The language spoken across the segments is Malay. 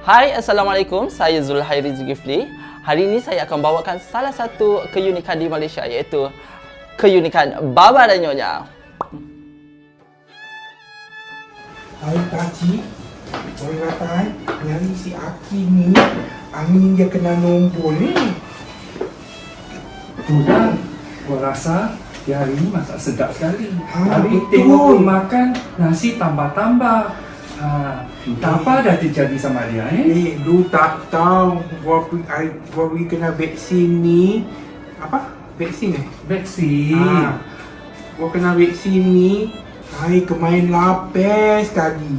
Hai, Assalamualaikum. Saya Zulhairi Zulkifli. Hari ini saya akan bawakan salah satu keunikan di Malaysia, iaitu keunikan Baba dan Nyonya. Hai pakcik, orang kata nyari si Aki ni angin dia kena nombor ni. Tuhan, gua rasa dia hari ni masak sedap sekali. Ha, Habis betul. tengok pun makan nasi tambah-tambah. Tak apa dah terjadi sama dia Lu tak tahu gua pergi kena vaksin ni. Apa? Vaksin Vaksin. Gua kena vaksin ni. Hai, kemain lapar sekali.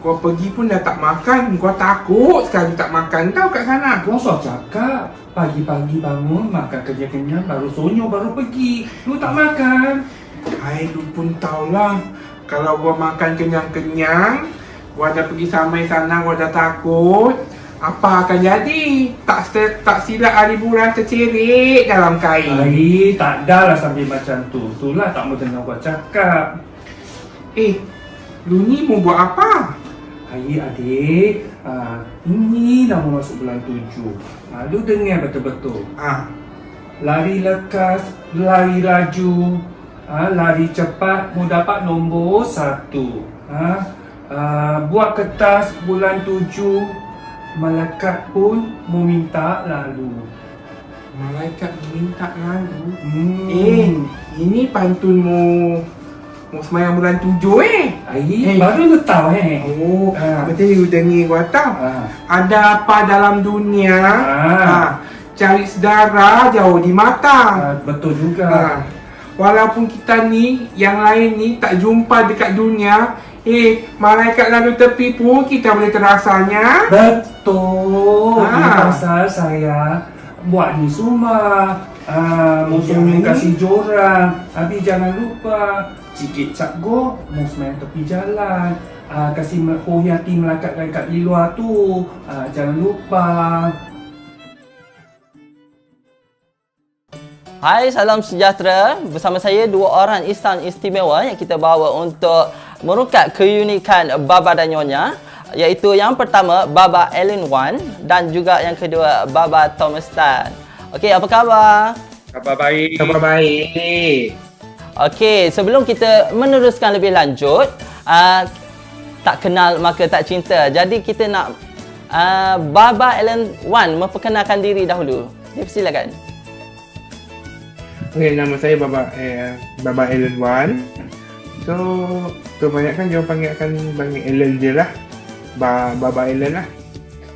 Gua pergi pun dah tak makan. Gua takut sekali tak makan tau kat sana. Gua so cakap pagi-pagi bangun makan kerja kenyang baru sonyo baru pergi. Lu tak makan. Hai, lu pun tahulah. Kalau gua makan kenyang-kenyang, gua dah pergi samai sana, gua dah takut. Apa akan jadi? Tak silap hari bulan tercerit dalam kain. Hai, tak dah lah sambil macam tu. Itulah tak mau dengar gua cakap. Lu ni mau buat apa? Hai adik, ini dah mau masuk bulan 7. Lu dengar betul-betul. Lari lekas, lari laju, lari cepat mau dapat nombor 1. Buat kertas bulan 7, malaikat pun mau minta lalu. Malaikat minta lalu. Ini pantun mau semayang bulan 7 Baru lu tahu betul you dengar gua tahu. Ada apa dalam dunia? Cari saudara jauh di mata. Betul juga. Walaupun kita ni, yang lain ni tak jumpa dekat dunia, malaikat lalu tepi pun kita boleh terasanya. Betul. Pasal saya buat ni semua. Musuhnya kasih jorang. Habis jangan lupa cikit cap go, movement tepi jalan. Kasih hoyati melakatkan kat di luar tu. Jangan lupa. Hai, salam sejahtera. Bersama saya dua orang insan istimewa yang kita bawa untuk merungkat keunikan Baba dan Nyonya, iaitu yang pertama Baba Allen Wan dan juga yang kedua Baba Thomas Tan. Okey, apa khabar? Khabar baik. Khabar baik. Okey, sebelum kita meneruskan lebih lanjut, tak kenal maka tak cinta. Jadi kita nak Baba Allen Wan memperkenalkan diri dahulu. Dipersilakan. Okay, nama saya Baba Allen Wan. So, kebanyakan dia panggil Allen je lah. Baba Allen lah.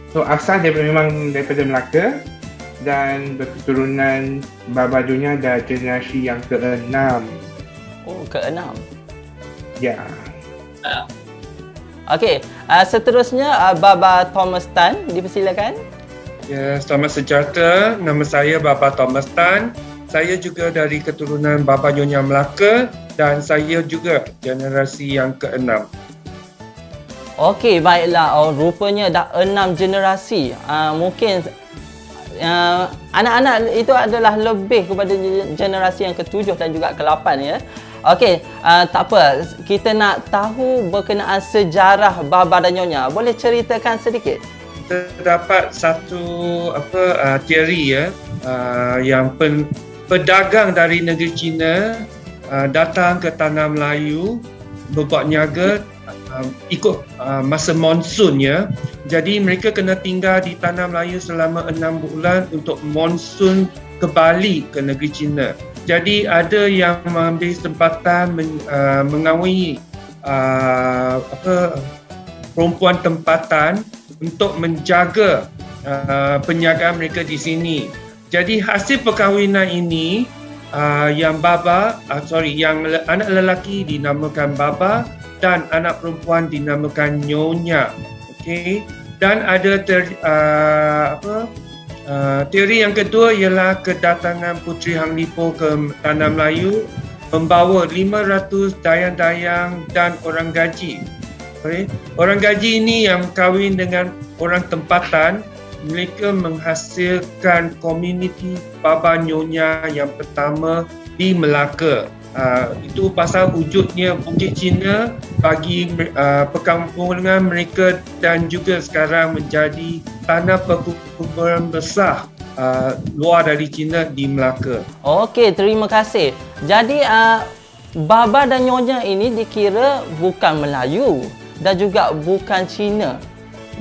So, asal dia memang daripada Melaka dan berketurunan Baba Dunia dah generasi yang ke-6. Oh, ke-6. Ya. Okey, seterusnya Baba Thomas Tan, dipersilakan. Ya, selamat sejahtera. Nama saya Baba Thomas Tan. Saya juga dari keturunan Baba Nyonya Melaka dan saya juga generasi yang ke-6. Okey, baiklah. Oh, rupanya dah 6 generasi. Mungkin anak-anak itu adalah lebih kepada generasi yang ke-7 dan juga ke-8 ya. Okey, tak apa. Kita nak tahu berkenaan sejarah Baba dan Nyonya. Boleh ceritakan sedikit? Terdapat satu teori ya, yang pedagang dari negeri China datang ke tanah Melayu berbuat niaga ikut masa monsun ya. Jadi mereka kena tinggal di tanah Melayu selama 6 bulan untuk monsun kembali ke negeri China. Jadi ada yang mengambil kesempatan mengawini perempuan tempatan untuk menjaga perniagaan mereka di sini. Jadi hasil perkahwinan ini yang anak lelaki dinamakan Baba dan anak perempuan dinamakan Nyonya. Okey. Dan ada teori yang kedua ialah kedatangan Puteri Hang Lipo ke tanah Melayu membawa 500 dayang-dayang dan orang gaji. Okay. Orang gaji ini yang kahwin dengan orang tempatan, mereka menghasilkan komuniti Baba Nyonya yang pertama di Melaka. Itu pasal wujudnya Bukit Cina bagi perkampungan mereka dan juga sekarang menjadi tanah perkumpulan besar luar dari Cina di Melaka. Okey, terima kasih. Jadi Baba dan Nyonya ini dikira bukan Melayu dan juga bukan Cina.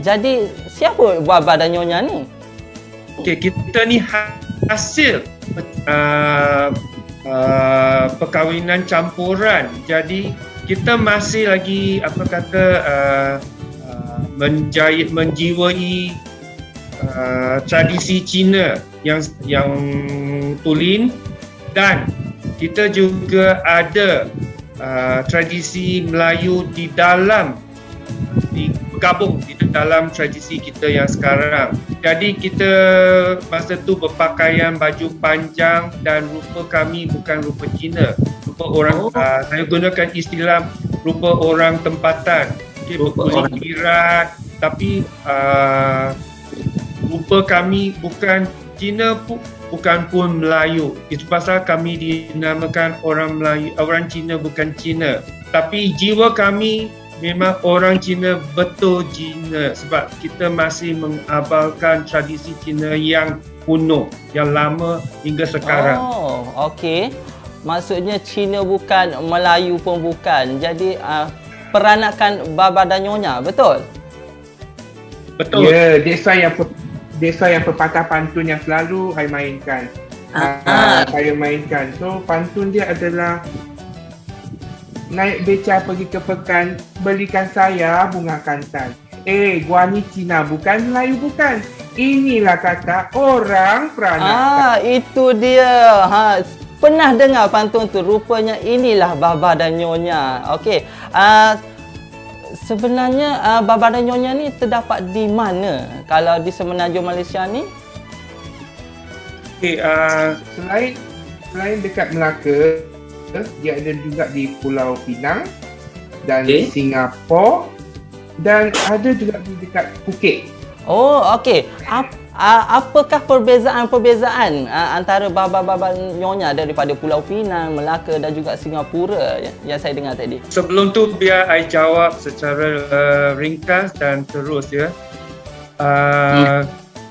Jadi siapa Baba dan Nyonya ni? Okey, kita ni hasil perkahwinan campuran. Jadi kita masih lagi menjiwai tradisi Cina yang tulen, dan kita juga ada tradisi Melayu bergabung di dalam tradisi kita yang sekarang. Jadi kita masa tu berpakaian baju panjang dan rupa kami bukan rupa Cina. Rupa orang, saya gunakan istilah rupa orang tempatan. Okay, berkulit pirat, tapi rupa kami bukan Cina, bukan pun Melayu. Itu pasal kami dinamakan orang Melayu, orang Cina bukan Cina. Tapi jiwa kami memang orang Cina betul Cina, sebab kita masih mengabalkan tradisi Cina yang kuno, yang lama hingga sekarang. Oh, okey. Maksudnya Cina bukan, Melayu pun bukan. Jadi peranakan Baba dan Nyonya, betul? Betul. Ya, desa yang pepatah pantun yang selalu saya mainkan. Saya mainkan. So pantun dia adalah naik beca pergi ke pekan, belikan saya bunga kantan. Gua ni Cina bukan, Melayu bukan. Inilah kata orang peranakan. Itu dia. Pernah dengar pantun tu. Rupanya inilah Baba dan Nyonya. Okey. Sebenarnya Baba dan Nyonya ni terdapat di mana kalau di Semenanjung Malaysia ni? Okay, selain dekat Melaka, dia ada juga di Pulau Pinang dan Singapura, dan ada juga di dekat Phuket. Oh, okey. Apakah perbezaan antara Baba Nyonya daripada Pulau Pinang, Melaka dan juga Singapura yang saya dengar tadi? Sebelum tu biar I jawab secara ringkas dan terus ya.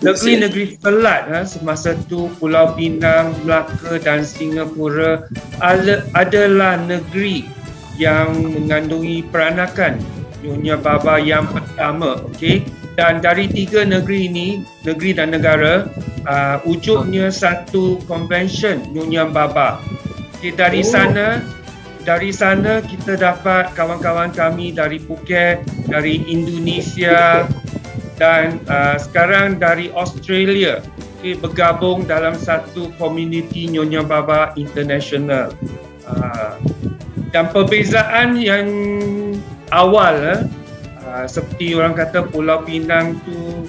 Negeri-negeri pelat semasa tu Pulau Pinang, Melaka dan Singapura adalah negeri yang mengandungi peranakan Nyonya Baba yang pertama, okey. Dan dari tiga negeri ini, negeri dan negara, wujudnya satu convention Nyonya Baba. Okay, dari sana kita dapat kawan-kawan kami dari Phuket, dari Indonesia dan sekarang dari Australia, okay, bergabung dalam satu komuniti Nyonya Baba International. Dan perbezaan yang awal, seperti orang kata Pulau Pinang tu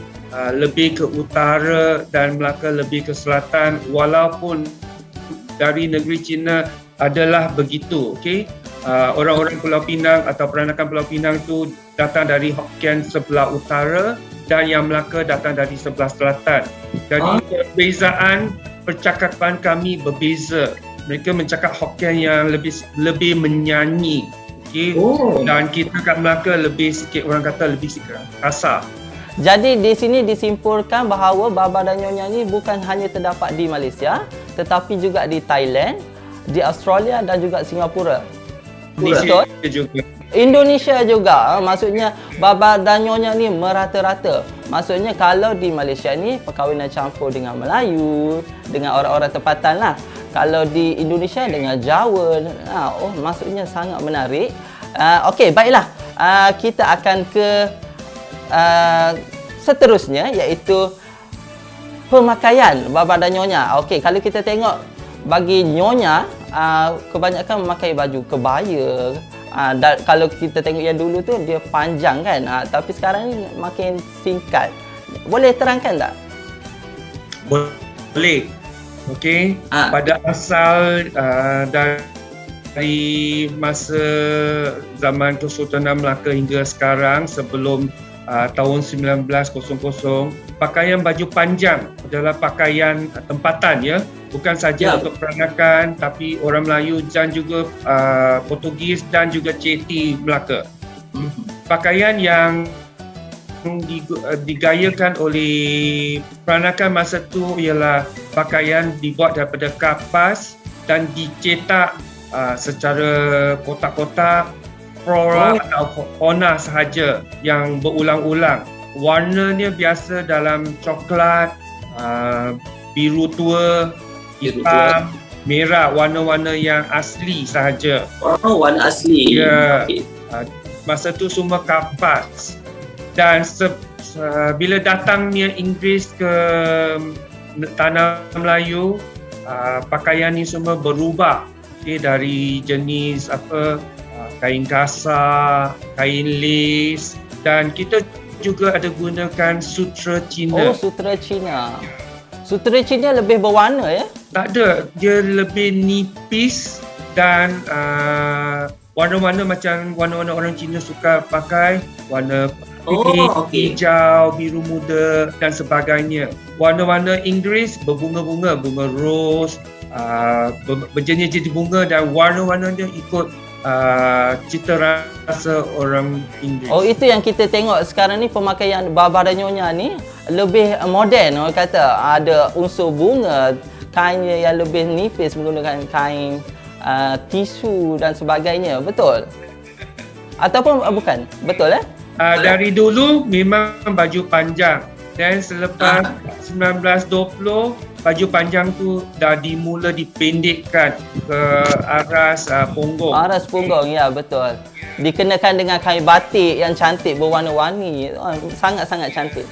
lebih ke utara dan Melaka lebih ke selatan, walaupun dari negeri Cina adalah begitu, okey. Orang-orang Pulau Pinang atau peranakan Pulau Pinang tu datang dari Hokkien sebelah utara dan yang Melaka datang dari sebelah selatan. Jadi perbezaan percakapan kami berbeza. Mereka mencakap Hokkien yang lebih menyanyi. Okay. Dan kita kat Melaka lebih sikit, orang kata lebih sikit kasar. Jadi di sini disimpulkan bahawa Baba dan Nyonya ni bukan hanya terdapat di Malaysia, tetapi juga di Thailand, di Australia dan juga Singapura. Indonesia juga. Indonesia juga. Maksudnya Baba dan Nyonya ni merata-rata. Maksudnya kalau di Malaysia ni perkahwinan campur dengan Melayu, dengan orang-orang tempatan lah. Kalau di Indonesia dengan Jawa. Maksudnya sangat menarik. Okey, baiklah. Kita akan ke seterusnya, iaitu pemakaian Baba dan Nyonya. Okey, kalau kita tengok bagi Nyonya, kebanyakan memakai baju kebaya. Kalau kita tengok yang dulu tu dia panjang kan, tapi sekarang ni makin singkat. Boleh terangkan tak? Boleh. Okey, pada asal dari masa zaman Kesultanan Melaka hingga sekarang, sebelum tahun 1900, pakaian baju panjang adalah pakaian tempatan ya. Bukan saja untuk peranakan, tapi orang Melayu dan juga Portugis dan juga Ceti Melaka. Pakaian yang digayakan oleh peranakan masa tu ialah pakaian dibuat daripada kapas dan dicetak secara kotak-kotak flora atau fauna sahaja yang berulang-ulang. Warnanya biasa dalam coklat, biru tua, hitam, merah, warna-warna yang asli sahaja. Oh, warna asli. Ya. Okey. Masa tu semua kapas. Dan bila datangnya Inggeris ke tanah Melayu, pakaian ni semua berubah. Okay, dari jenis kain kasar, kain lace, dan kita juga ada gunakan sutera Cina. Oh, sutera Cina. Sutera Cina lebih berwarna ya? Tak ada, dia lebih nipis dan warna-warna macam warna-warna orang Cina suka pakai, warna putih, hijau, biru muda dan sebagainya. Warna-warna Inggeris berbunga-bunga, bunga ros, berjenis-jenis bunga dan warna-warnanya ikut cita rasa orang Inggeris. Oh, itu yang kita tengok sekarang ni, pemakaian baba dan nyonya ni lebih moden, orang kata. Ada unsur bunga, kainnya yang lebih nipis, menggunakan kain tisu dan sebagainya. Betul? Ataupun bukan? Betul Dari dulu memang baju panjang, dan selepas 1920 baju panjang tu dah dimula dipendekkan ke aras punggung. Aras punggung, ya betul. Dikenakan dengan kain batik yang cantik berwarna-warni. Sangat-sangat cantik.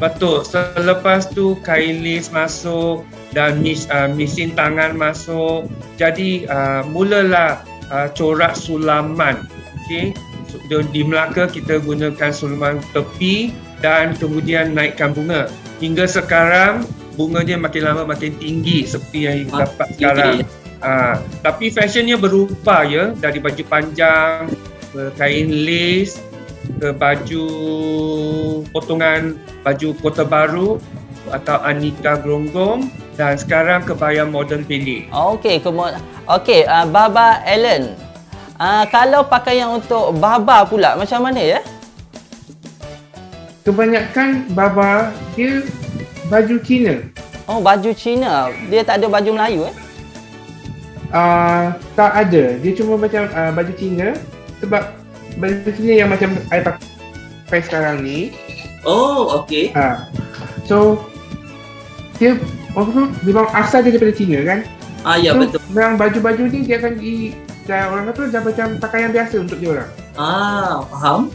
Betul. Selepas tu kain lace masuk dan mesin tangan masuk. Jadi mulalah corak sulaman. Okey. Di Melaka kita gunakan sulaman tepi dan kemudian naikkan bunga. Hingga sekarang bunga dia makin lama makin tinggi seperti yang kita dapat sekarang. Tapi fashionnya berubah ya, dari baju panjang ke kain lace ke baju potongan baju Kota Baru atau Anita Gronggong, dan sekarang kebaya moden pendek. Okey, Baba Allen. Kalau pakaian untuk baba pula macam mana ya? Kebanyakan baba dia baju Cina. Oh, baju Cina. Dia tak ada baju Melayu Tak ada. Dia cuma macam baju Cina, sebab baju Cina yang macam saya pakai sekarang ni. Oh, okey. So dia memang asal dia daripada Cina kan? Ya, so, betul. Memang baju-baju ni dia akan orang kata dah macam pakaian biasa untuk dia orang. Faham.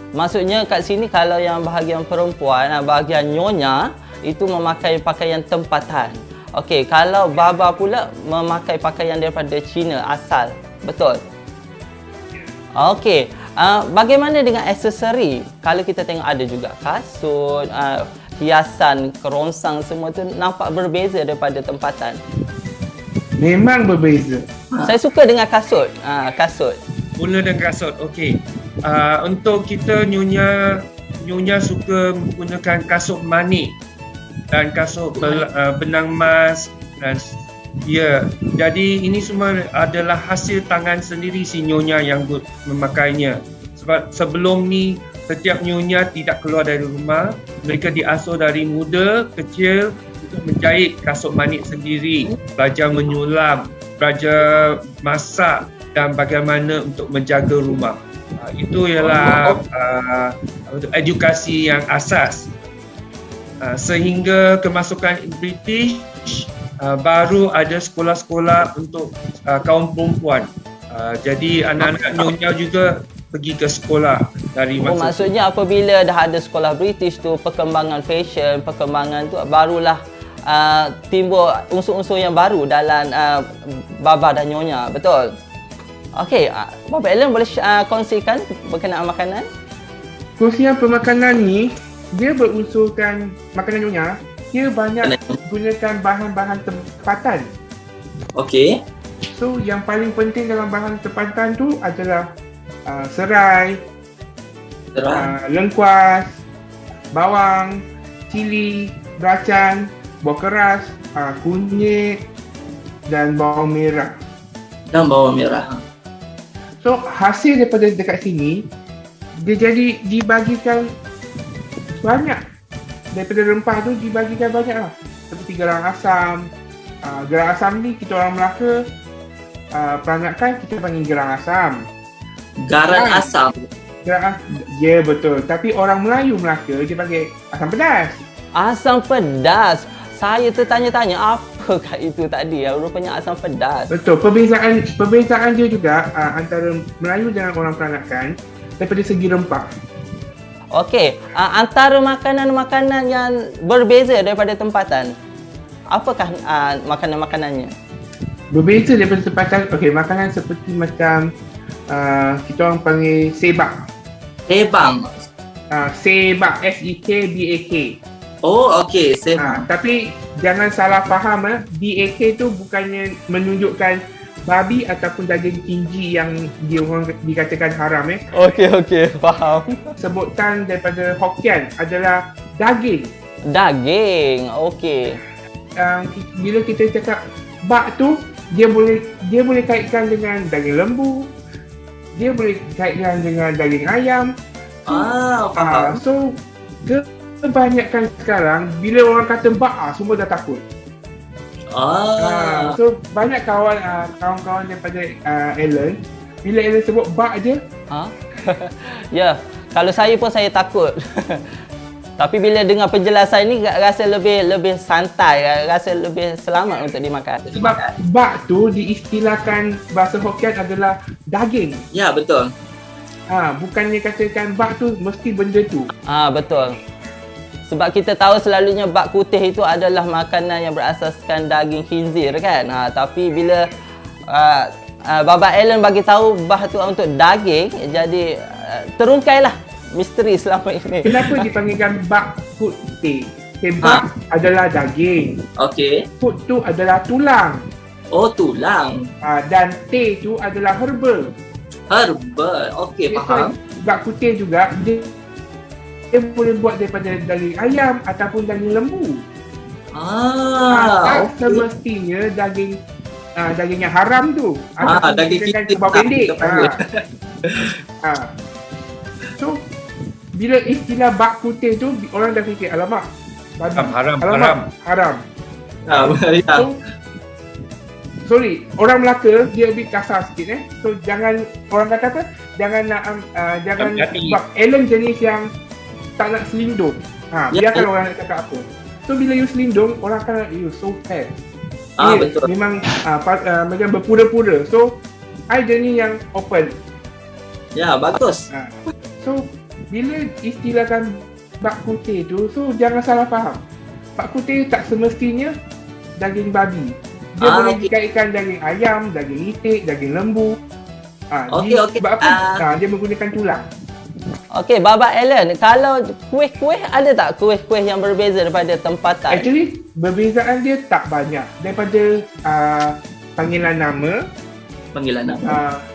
Maksudnya kat sini kalau yang bahagian perempuan, bahagian nyonya itu memakai pakaian tempatan. Okey, kalau baba pula memakai pakaian daripada Cina asal. Betul? Okey, bagaimana dengan aksesori? Kalau kita tengok ada juga kasut, hiasan, kerongsang, semua tu nampak berbeza daripada tempatan. Memang berbeza. Saya suka dengan kasut. Kasut. Mula dengan kasut. Okey. Untuk kita nyonya suka menggunakan kasut manik dan kasut benang emas dan jadi ini semua adalah hasil tangan sendiri si nyonya yang memakainya. Sebab sebelum ni setiap nyonya tidak keluar dari rumah, mereka diasuh dari muda kecil untuk menjahit kasut manik sendiri, belajar menyulam, belajar masak dan bagaimana untuk menjaga rumah. Itu ialah edukasi yang asas. Sehingga kemasukan British, baru ada sekolah-sekolah untuk kaum perempuan. Jadi anak-anak nyonya juga pergi ke sekolah dari masa maksudnya apabila dah ada sekolah British tu, perkembangan fashion, perkembangan tu barulah timbul unsur-unsur yang baru dalam baba dan nyonya, betul? Okey, Baba Allen boleh kongsikan berkenaan makanan? Kongsian pemakanan ni, dia berunsurkan makanan nyonya, dia banyak gunakan bahan-bahan tempatan. Okey. So yang paling penting dalam bahan tempatan tu adalah serai, lengkuas, bawang, cili, belacan, buah keras, kunyit dan bawang merah. Dan bawang merah. So hasil daripada dekat sini dia jadi dibagikan banyak. Daripada rempah tu dibagikan banyak lah. Seperti gerang asam. Gerang asam ni kita orang Melaka peranakan kita panggil gerang asam. Garam asam. Ya betul. Tapi orang Melayu Melaka dia panggil asam pedas. Asam pedas. Saya tertanya-tanya apakah itu tadi? Rupanya asam pedas. Betul. Perbezaan dia juga antara Melayu dengan orang peranakan daripada segi rempah. Okey, antara makanan-makanan yang berbeza daripada tempatan, apakah makanan-makanannya? Berbeza daripada tempatan. Okey, makanan seperti macam kita orang panggil sebak. Sebang. Sebak, S-E-K-B-A-K. Oh, okey. Sebang. Tapi jangan salah faham, B-A-K tu bukannya menunjukkan babi ataupun daging tinggi yang dia orang dikatakan haram. Okey, faham. Sebutan daripada Hokkien adalah daging. Daging, okey. Bila kita cakap bak tu, dia boleh kaitkan dengan daging lembu, dia boleh kaitkan dengan daging ayam. Faham. So kebanyakan sekarang bila orang kata bak, semua dah takut. So banyak kawan-kawan daripada Alan, bila Alan sebut bak je, Ya, kalau saya pun saya takut. Tapi bila dengar penjelasan ni rasa lebih santai, rasa lebih selamat untuk dimakan. sebab bak tu diistilahkan bahasa Hokkien adalah daging. Ya, betul. Bukannya katakan bak tu mesti benda tu. Betul. Sebab kita tahu selalunya bak kutih itu adalah makanan yang berasaskan daging khinzir kan. Tapi bila Baba Alan bagi tahu bah tu untuk daging, jadi terungkailah misteri selama ini. Kenapa dipanggilkan bak putih? Bak adalah daging. Okey. Put tu adalah tulang. Oh, tulang. Dan teh tu adalah herba. Herbal. Okey, faham. Bak putih juga dia boleh buat daripada daging ayam ataupun daging lembu. Tak semestinya daging yang haram tu. Daging kita kita kebab pendek. kita So bila istilah bak putih tu orang dah fikir alamak babi. Haram. Ya. So, sorry, orang Melaka dia lebih kasar sikit So jangan orang kata apa? Jangan sebab Alan jenis yang tak nak selindung. Biarkan orang nak cakap apa. So bila you selindung, orang akan you so fat. Betul. Memang macam berpura-pura. So I jenis yang open. Ya, bagus. So bila istilahkan bak kutih tu, so jangan salah faham. Bak kutih tak semestinya daging babi. Dia boleh dikaitkan daging ayam, daging itik, daging lembu. Okey. Sebab apa? Dia menggunakan tulang. Okey, Baba Alan, kalau kuih-kuih ada tak kuih-kuih yang berbeza daripada tempatan? Actually, perbezaan dia tak banyak. Daripada panggilan nama.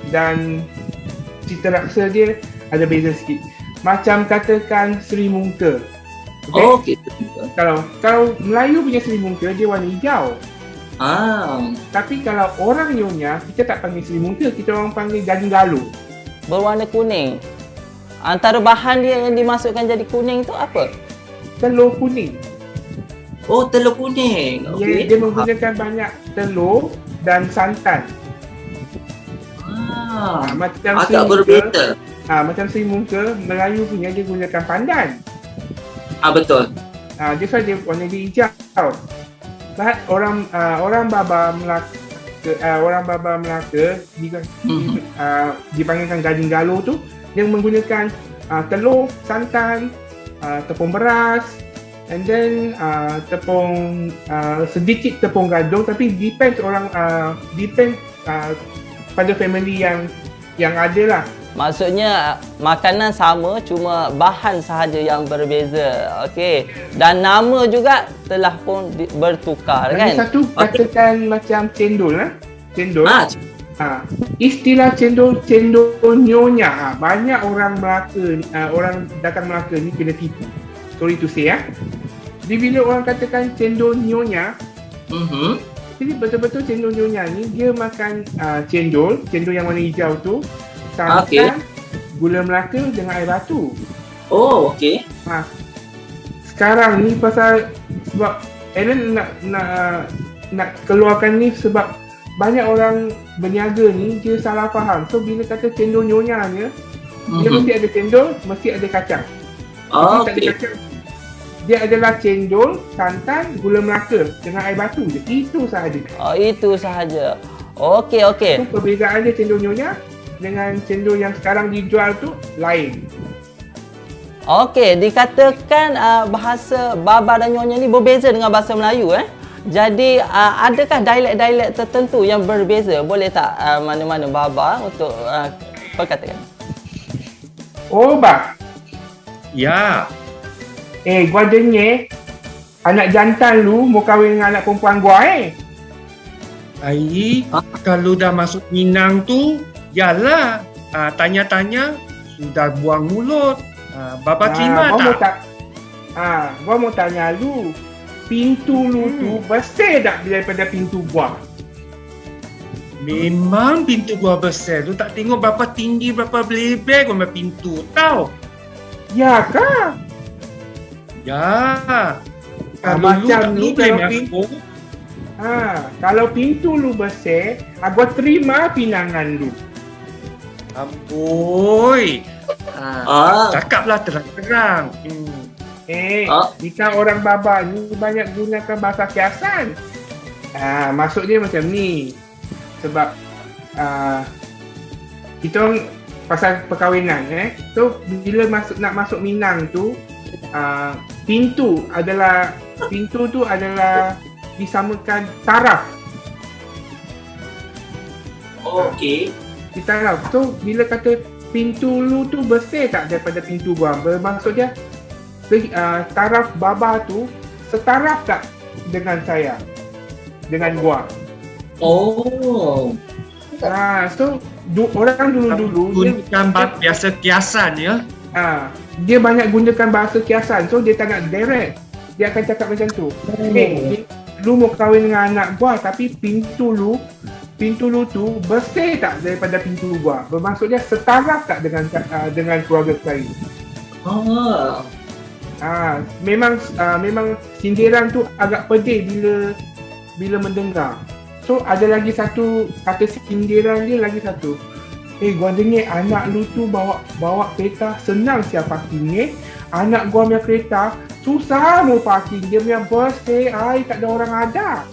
Dan cita rasa dia ada beza sikit. Macam katakan Sri Mungka. Okey. Kalau Melayu punya Sri Mungka, dia warna hijau. Tapi kalau orang Nyonya, kita tak panggil Sri Mungka, kita orang panggil daging galuh. Berwarna kuning. Antara bahan dia yang dimasukkan jadi kuning tu apa? Telur kuning. Oh, telur kuning. Okey. Dia menggunakan banyak telur dan santan. Macam agak berbeza. Macam Sri Mungka, Melayu punya dia gunakan pandan. Betul. That's why dia warna dia hijau. But orang Baba Melaka dipanggilkan daging galuh tu, dia menggunakan telur, santan, tepung beras, and then sedikit tepung gadung, tapi depends pada family yang ada lah. Maksudnya makanan sama, cuma bahan sahaja yang berbeza. Okey. Dan nama juga telah pun bertukar kan? Lagi satu katakan macam cendol Cendol. Istilah cendol nyonya. Banyak orang Melaka, orang datang Melaka ni kena tipu. Sorry to say Jadi bila orang katakan cendol nyonya, jadi betul-betul cendol nyonya ni dia makan cendol yang warna hijau tu, santan, gula melaka dengan air batu. Oh, okey. Sekarang ni sebab Alan nak keluarkan ni sebab banyak orang berniaga ni dia salah faham. So bila kata cendol nyonya ni, dia mesti ada cendol, mesti ada kacang. Oh, Tak ada okey. kacang. Dia adalah cendol, santan, gula melaka dengan air batu je. Itu sahaja. Oh, itu sahaja. Okey, okey. So perbezaan dia cendol nyonya dengan cendol yang sekarang dijual tu lain. Okey, dikatakan bahasa baba dan nyonya ni berbeza dengan bahasa Melayu Jadi adakah dialek-dialek tertentu yang berbeza? Boleh tak mana-mana baba untuk perkatakan? Oh, bah. Ya. Gua dengar anak jantan lu mau kahwin dengan anak perempuan gua Ai, kalau dah masuk Minang tu, yalah. Tanya-tanya, sudah buang mulut. Bapa terima tak? Gua mau tanya lu, pintu lu tu besar tak daripada pintu gua? Memang pintu gua besar. Lu tak tengok berapa tinggi, berapa lebar gua pintu, tau? Ya kah? Ya. Kalau lu macam tak ni boleh kalau masuk, kalau pintu lu besar, gua terima pinangan lu. amboi. Cakaplah terang-terang. Kita orang baba ni banyak gunakan bahasa kiasan. Maksud dia macam ni. Sebab kita orang pasal perkahwinan So bila nak masuk Minang tu, pintu tu adalah disamakan taraf. Okey. Di taraf. So bila kata pintu lu tu besar tak daripada pintu gua, bermaksud dia taraf baba tu setaraf tak dengan saya, dengan gua. Oh. So orang dulu-dulu Gunakan biasa kiasan ya. dia banyak gunakan bahasa kiasan. So dia tak nak direct. Dia akan cakap macam tu. Lu mau kahwin dengan anak gua tapi pintu lu tu besar tak daripada pintu gua. Bermaksud dia setaraf tak dengan keluarga saya. Memang sindiran tu agak pedih bila mendengar. So ada lagi satu kata sindiran dia lagi satu. Gua dengar anak lu tu bawa kereta senang siap parking Anak gua punya kereta susah mau parking. Dia punya bus tak ada orang ada.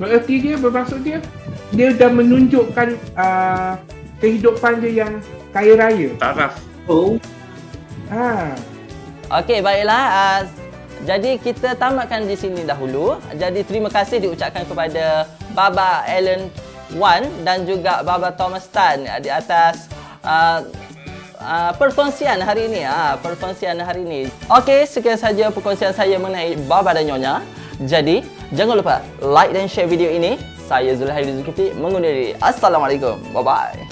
Berarti bermaksud dia dah menunjukkan kehidupan dia yang kaya raya. Taraf. Okey, baiklah. Jadi kita tamatkan di sini dahulu. Jadi terima kasih diucapkan kepada Baba Allen Wan dan juga Baba Thomas Tan di atas perkongsian hari ini. Okey, sekian saja perkongsian saya mengenai Baba dan Nyonya. Jadi jangan lupa like dan share video ini. Saya Zulhairi Zulkifli mengundur diri. Assalamualaikum. Bye bye.